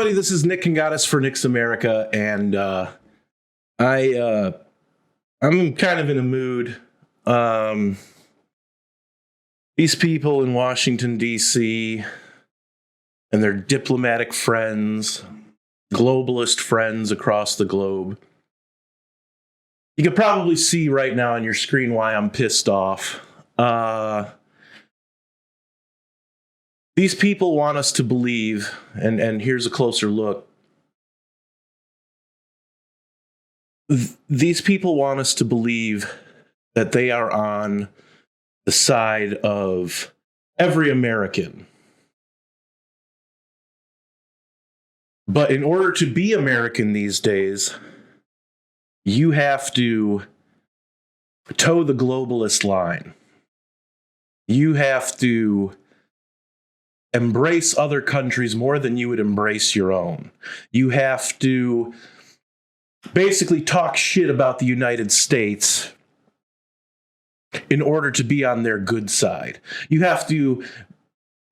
everybody, this is Nick Kangatis for Nick's America, and I'm kind of in a mood. These people in Washington, D.C., and their diplomatic friends, globalist friends across the globe. You can probably see right now on your screen why I'm pissed off. These people want us to believe, and here's a closer look. These people want us to believe that they are on the side of every American. But in order to be American these days, you have to toe the globalist line. You have to embrace other countries more than you would embrace your own. You have to basically talk shit about the United States in order to be on their good side. You have to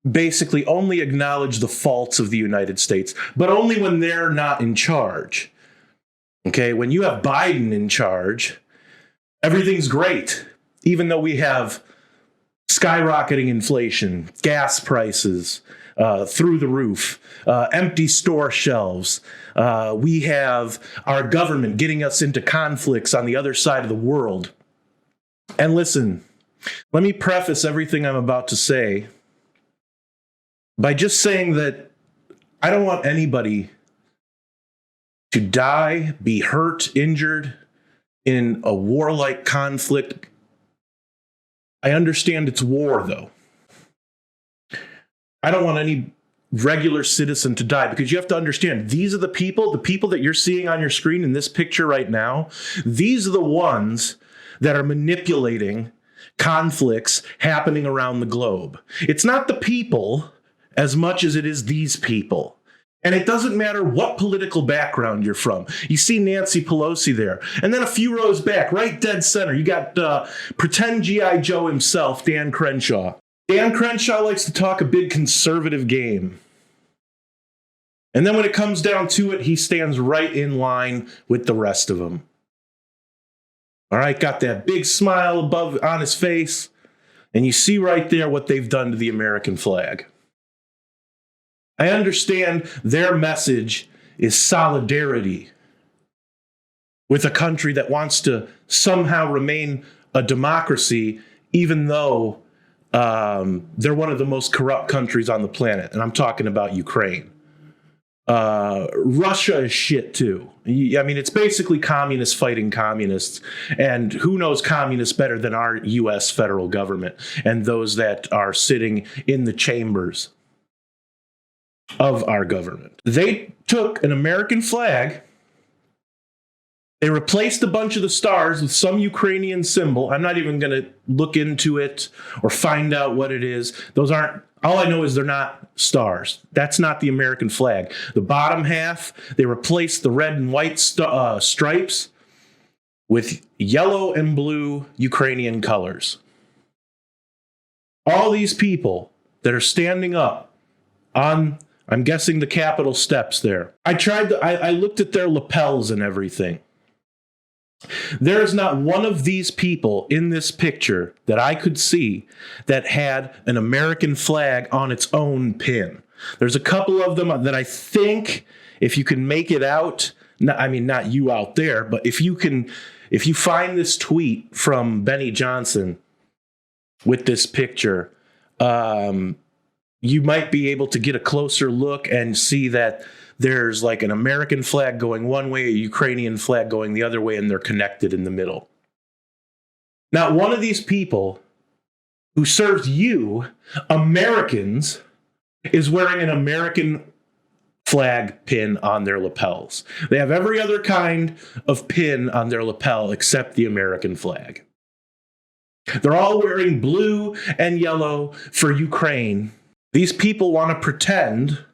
basically only acknowledge the faults of the United States, but only when they're not in charge. Okay, when you have Biden in charge, everything's great, even though we have skyrocketing inflation, gas prices through the roof, empty store shelves. We have our government getting us into conflicts on the other side of the world. And listen, let me preface everything I'm about to say by just saying that I don't want anybody to die, be hurt, injured in a warlike conflict. I understand it's war, though. I don't want any regular citizen to die, because you have to understand, these are the people that you're seeing on your screen in this picture right now. These are the ones that are manipulating conflicts happening around the globe. It's not the people as much as it is these people. And it doesn't matter what political background you're from. You see Nancy Pelosi there. And then a few rows back, right dead center, you got pretend G.I. Joe himself, Dan Crenshaw. Dan Crenshaw likes to talk a big conservative game. And then when it comes down to it, he stands right in line with the rest of them. All right, got that big smile above on his face. And you see right there what they've done to the American flag. I understand their message is solidarity with a country that wants to somehow remain a democracy, even though they're one of the most corrupt countries on the planet. And I'm talking about Ukraine. Russia is shit too. I mean, it's basically communists fighting communists. And who knows communists better than our U.S. federal government and those that are sitting in the chambers of our government. They took an American flag, they replaced a bunch of the stars with some Ukrainian symbol. I'm not even going to look into it or find out what it is. Those aren't, all I know is they're not stars. That's not the American flag. The bottom half, they replaced the red and white stripes with yellow and blue Ukrainian colors. All these people that are standing up on, I'm guessing, the Capitol steps there. I looked at their lapels and everything. There is not one of these people in this picture that I could see that had an American flag on its own pin. There's a couple of them that I think, if you can make it out, I mean, not you out there, but if you find this tweet from Benny Johnson with this picture, you might be able to get a closer look and see that there's like an American flag going one way, a Ukrainian flag going the other way, and they're connected in the middle. Now, one of these people who serves you, Americans, is wearing an American flag pin on their lapels. They have every other kind of pin on their lapel except the American flag. They're all wearing blue and yellow for Ukraine. These people want to pretend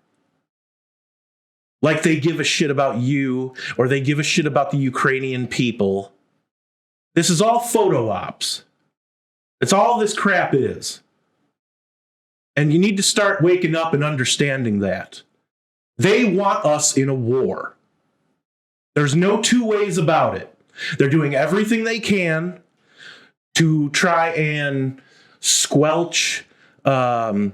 like they give a shit about you or they give a shit about the Ukrainian people. This is all photo ops. It's all this crap is. And you need to start waking up and understanding that. They want us in a war. There's no two ways about it. They're doing everything they can to try and squelch, the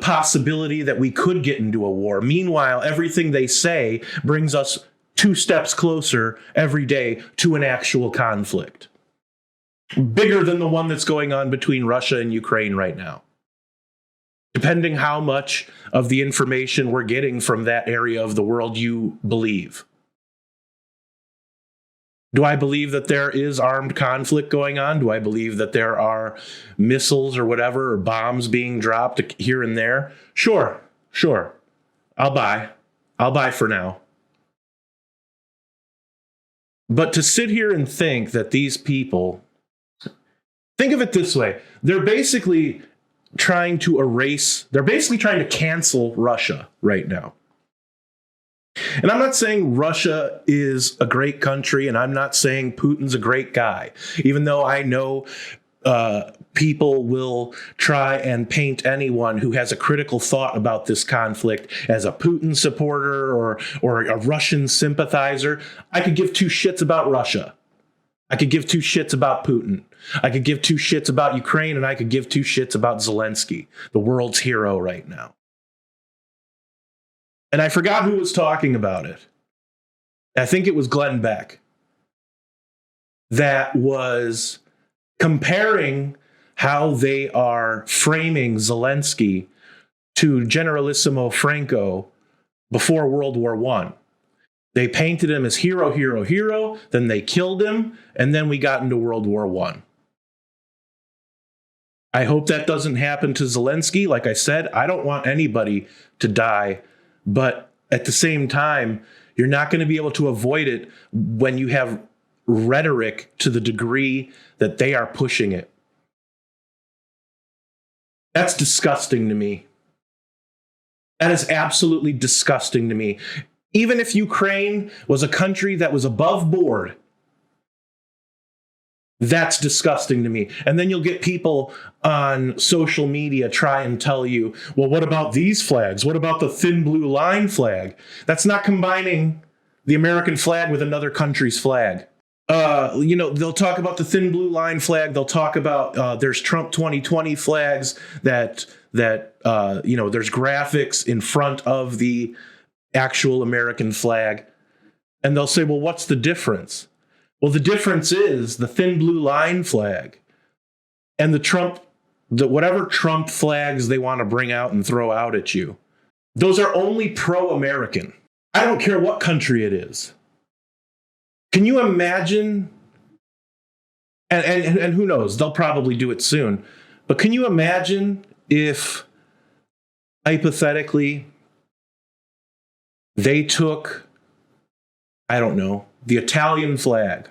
possibility that we could get into a war. Meanwhile, everything they say brings us 2 steps closer every day to an actual conflict. Bigger than the one that's going on between Russia and Ukraine right now. Depending how much of the information we're getting from that area of the world you believe. Do I believe that there is armed conflict going on? Do I believe that there are missiles or whatever, or bombs being dropped here and there? Sure. I'll buy for now. But to sit here and think that these people, think of it this way, they're basically trying to cancel Russia right now. And I'm not saying Russia is a great country, and I'm not saying Putin's a great guy, even though I know people will try and paint anyone who has a critical thought about this conflict as a Putin supporter or a Russian sympathizer. I could give 2 shits about Russia. I could give 2 shits about Putin. I could give 2 shits about Ukraine, and I could give 2 shits about Zelensky, the world's hero right now. And I forgot who was talking about it. I think it was Glenn Beck that was comparing how they are framing Zelensky to Generalissimo Franco before World War I. They painted him as hero, then they killed him, and then we got into World War I. I hope that doesn't happen to Zelensky. Like I said, I don't want anybody to die, but at the same time, you're not going to be able to avoid it when you have rhetoric to the degree that they are pushing it. That's disgusting to me. That is absolutely disgusting to me. Even if Ukraine was a country that was above board, that's disgusting to me. And then you'll get people on social media try and tell you, well, what about these flags? What about the thin blue line flag? That's not combining the American flag with another country's flag. They'll talk about the thin blue line flag. They'll talk about there's Trump 2020 flags that there's graphics in front of the actual American flag. And they'll say, well, what's the difference? Well, the difference is the thin blue line flag and whatever Trump flags they want to bring out and throw out at you. Those are only pro-American. I don't care what country it is. Can you imagine? And who knows? They'll probably do it soon. But can you imagine if, hypothetically, they took, I don't know, the Italian flag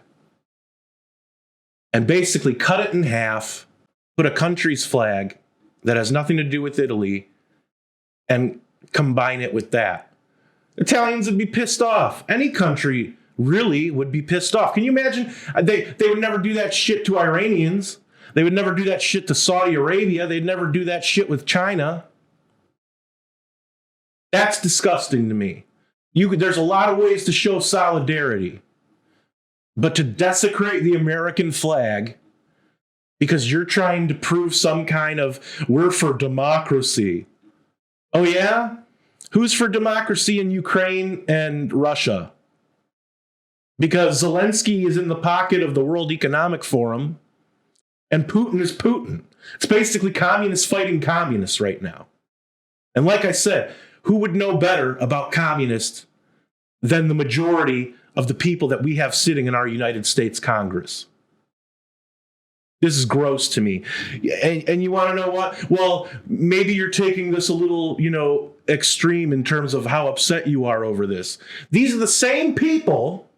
and basically cut it in half, put a country's flag that has nothing to do with Italy and combine it with that? Italians would be pissed off. Any country really would be pissed off. Can you imagine? They would never do that shit to Iranians. They would never do that shit to Saudi Arabia. They'd never do that shit with China. That's disgusting to me. There's a lot of ways to show solidarity, but to desecrate the American flag because you're trying to prove some kind of, we're for democracy. Oh yeah? Who's for democracy in Ukraine and Russia? Because Zelensky is in the pocket of the World Economic Forum and Putin is Putin. It's basically communists fighting communists right now. And like I said, who would know better about communists than the majority of the people that we have sitting in our United States Congress? This is gross to me. And you want to know what? Well, maybe you're taking this a little, extreme in terms of how upset you are over this. These are the same people,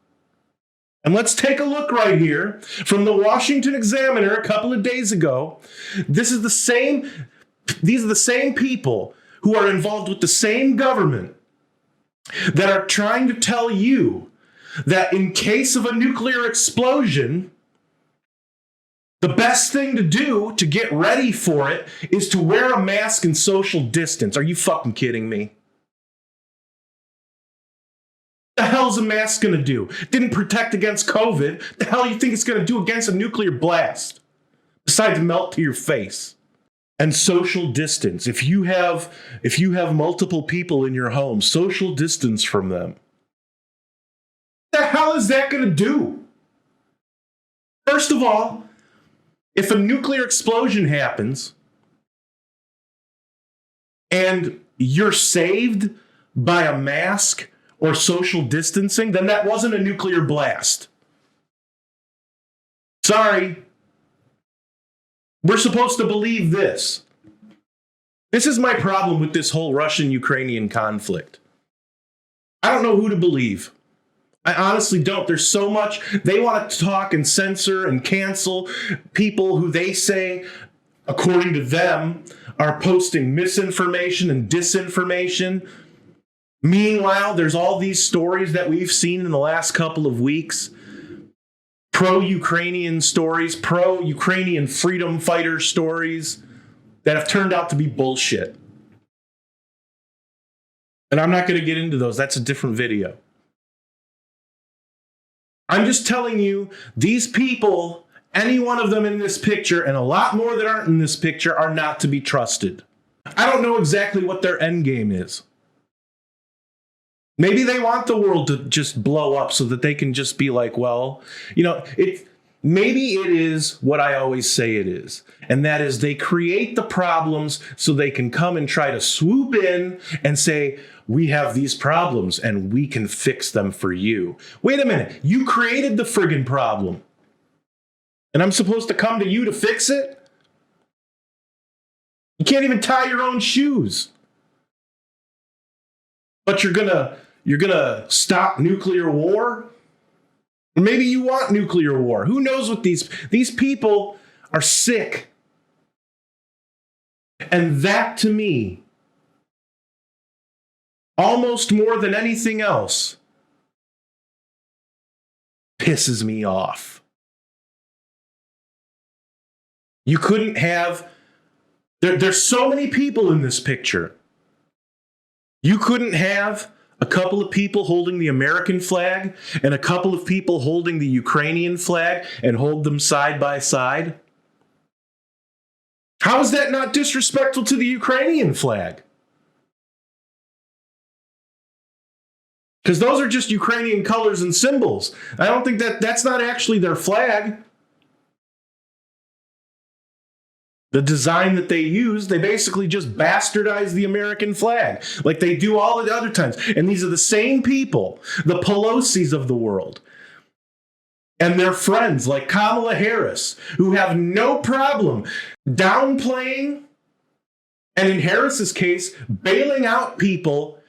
and let's take a look right here from the Washington Examiner a couple of days ago. These are the same people who are involved with the same government that are trying to tell you that in case of a nuclear explosion, the best thing to do to get ready for it is to wear a mask and social distance. Are you fucking kidding me? The hell's a mask going to do? Didn't protect against COVID. The hell you think it's going to do against a nuclear blast? Besides melt to your face. And social distance. If you have multiple people in your home, social distance from them. The hell is that going to do? First of all, if a nuclear explosion happens and you're saved by a mask or social distancing, then that wasn't a nuclear blast. Sorry. We're supposed to believe this. This is my problem with this whole Russian-Ukrainian conflict. I don't know who to believe. I honestly don't. There's so much. They want to talk and censor and cancel people who they say, according to them, are posting misinformation and disinformation. Meanwhile, there's all these stories that we've seen in the last couple of weeks. Pro-Ukrainian stories, pro-Ukrainian freedom fighter stories that have turned out to be bullshit. And I'm not going to get into those. That's a different video. I'm just telling you, these people, any one of them in this picture, and a lot more that aren't in this picture, are not to be trusted. I don't know exactly what their end game is. Maybe they want the world to just blow up so that they can just be like, well, maybe it is what I always say it is. And that is they create the problems so they can come and try to swoop in and say, we have these problems and we can fix them for you. Wait a minute. You created the friggin' problem. And I'm supposed to come to you to fix it? You can't even tie your own shoes. But you're gonna stop nuclear war? Or maybe you want nuclear war. Who knows what these people are sick. And that to me, almost more than anything else, pisses me off. You couldn't have, there's so many people in this picture. You couldn't have a couple of people holding the American flag and a couple of people holding the Ukrainian flag and hold them side by side? How is that not disrespectful to the Ukrainian flag? Because those are just Ukrainian colors and symbols. I don't think that's not actually their flag. The design that they use, they basically just bastardize the American flag like they do all the other times. And these are the same people, the Pelosi's of the world, and their friends like Kamala Harris, who have no problem downplaying, and in Harris's case, bailing out people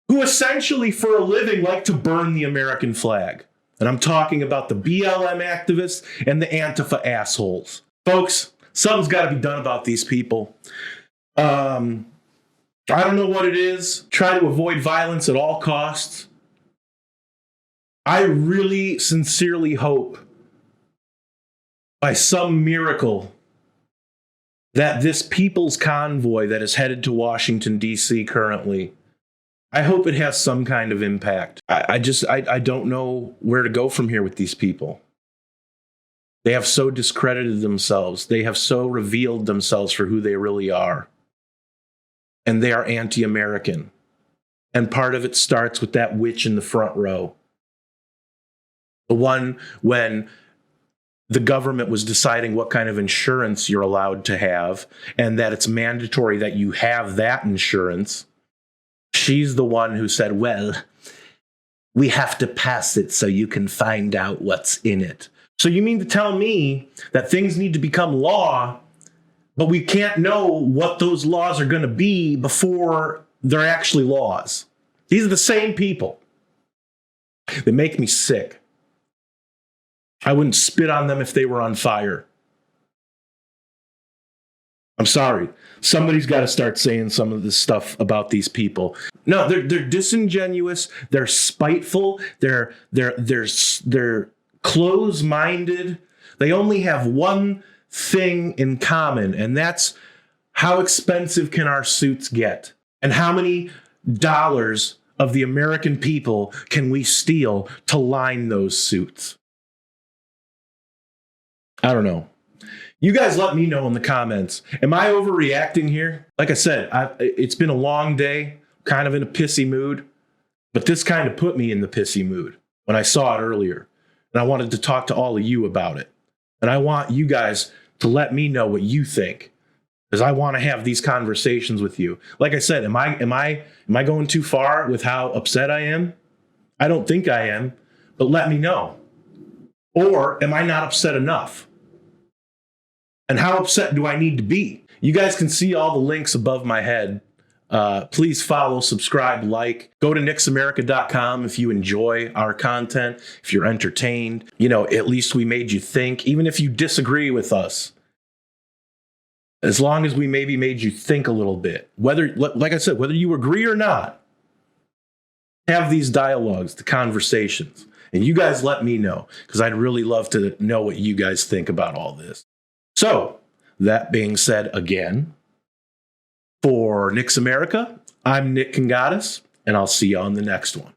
who essentially for a living like to burn the American flag. And I'm talking about the BLM activists and the Antifa assholes. Folks, something's got to be done about these people. I don't know what it is. Try to avoid violence at all costs. I really sincerely hope by some miracle that this people's convoy that is headed to Washington, D.C. currently, I hope it has some kind of impact. I don't know where to go from here with these people. They have so discredited themselves. They have so revealed themselves for who they really are. And they are anti-American. And part of it starts with that witch in the front row. The one when the government was deciding what kind of insurance you're allowed to have and that it's mandatory that you have that insurance. She's the one who said, well, we have to pass it so you can find out what's in it. So you mean to tell me that things need to become law, but we can't know what those laws are going to be before they're actually laws? These are the same people. They make me sick. I wouldn't spit on them if they were on fire. I'm sorry. Somebody's got to start saying some of this stuff about these people. No, they're disingenuous. They're spiteful. They're close-minded. They only have one thing in common, and that's how expensive can our suits get? And how many dollars of the American people can we steal to line those suits? I don't know. You guys let me know in the comments. Am I overreacting here? Like I said, it's been a long day, kind of in a pissy mood, but this kind of put me in the pissy mood when I saw it earlier. And I wanted to talk to all of you about it. And I want you guys to let me know what you think, because I want to have these conversations with you. Like I said, am I going too far with how upset I am? I don't think I am, but let me know. Or am I not upset enough? And how upset do I need to be? You guys can see all the links above my head. Please follow, subscribe, like. Go to nixamerica.com if you enjoy our content, if you're entertained. You know, at least we made you think, even if you disagree with us. As long as we maybe made you think a little bit. Whether, like I said, whether you agree or not, have these dialogues, the conversations. And you guys let me know, because I'd really love to know what you guys think about all this. So, that being said, again, for Nix America, I'm Nick Kangatis, and I'll see you on the next one.